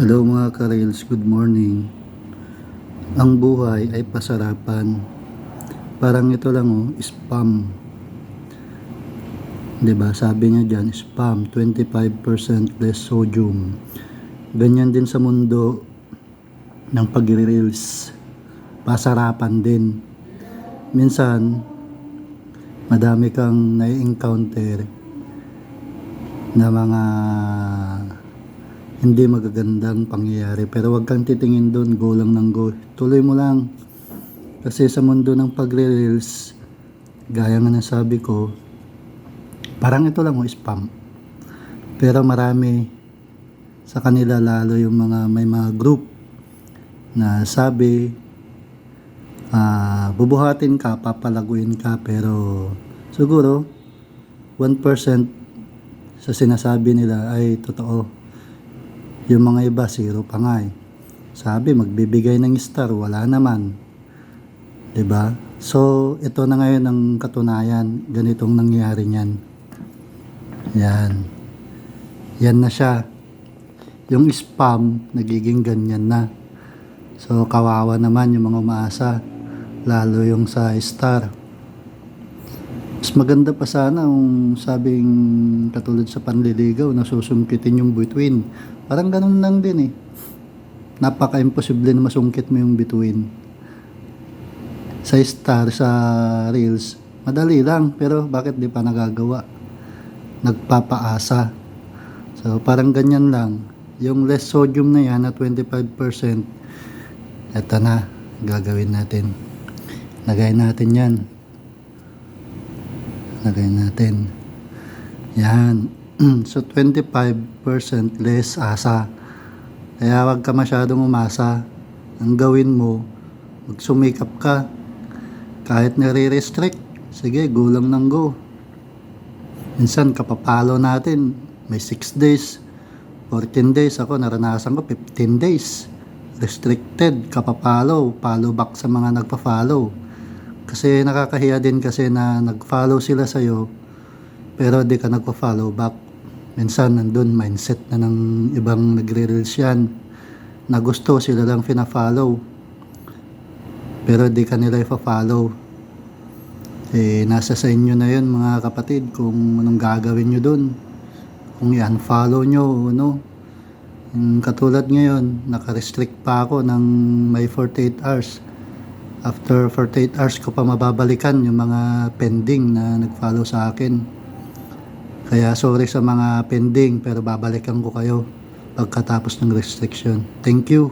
Hello mga ka-Rails, good morning. Ang buhay ay pasarapan. Parang ito lang spam. 'Di ba? Sabi niya diyan, spam, 25% less sodium. Ganyan din sa mundo ng pag-reels. Pasarapan din. Minsan, madami kang nai-encounter na mga hindi magagandang pangyayari, pero wag kang titingin doon, go lang ng go, tuloy mo lang. Kasi sa mundo ng pagre-reels, gaya nga ng sabi ko, parang ito lang spam, pero marami sa kanila, lalo yung mga may mga group na sabi bubuhatin ka, papalaguin ka, pero siguro 1% sa sinasabi nila ay totoo. Yung mga iba, zero pa nga eh. Sabi, magbibigay ng star, wala naman. 'Di ba? So, ito na ngayon ang katunayan. Ganitong nangyari niyan. Yan. Yan na siya. Yung spam, nagiging ganyan na. So, kawawa naman yung mga umaasa. Lalo yung sa star. Mas maganda pa sana kung sabing katulad sa panliligaw na susungkitin yung between. Parang ganun lang din eh. Napaka-imposible na masungkit mo yung between. Sa star, sa reels, madali lang, pero bakit di pa nagagawa? Nagpapaasa. So parang ganyan lang. Yung less sodium na yan na 25%, eto na, gagawin natin. Lagay natin yan. Lagay natin. Yan. So 25% less asa. Kaya wag ka masyadong umasa. Ang gawin mo, magsumikap ka. Kahit nare-restrict, sige, go lang ng go. Minsan kapapalo natin, may 6 days, 14 days. Ako naranasan ko 15 days. Restricted, kapapalo, follow back sa mga nagpa-follow. Kasi nakakahiya din kasi na nag-follow sila sa'yo pero di ka nagpa-follow back. Minsan nandun mindset na ng ibang nagre-reels yan na gusto sila lang fina-follow pero di ka nila ipa-follow. Nasa sa inyo na yun mga kapatid kung anong gagawin nyo dun, kung i-unfollow nyo no. Katulad ngayon, naka-restrict pa ako ng may 48 hours. After 48 hours ko pa mababalikan yung mga pending na nag-follow sa akin. Kaya sorry sa mga pending, pero babalikan ko kayo pagkatapos ng restriction. Thank you.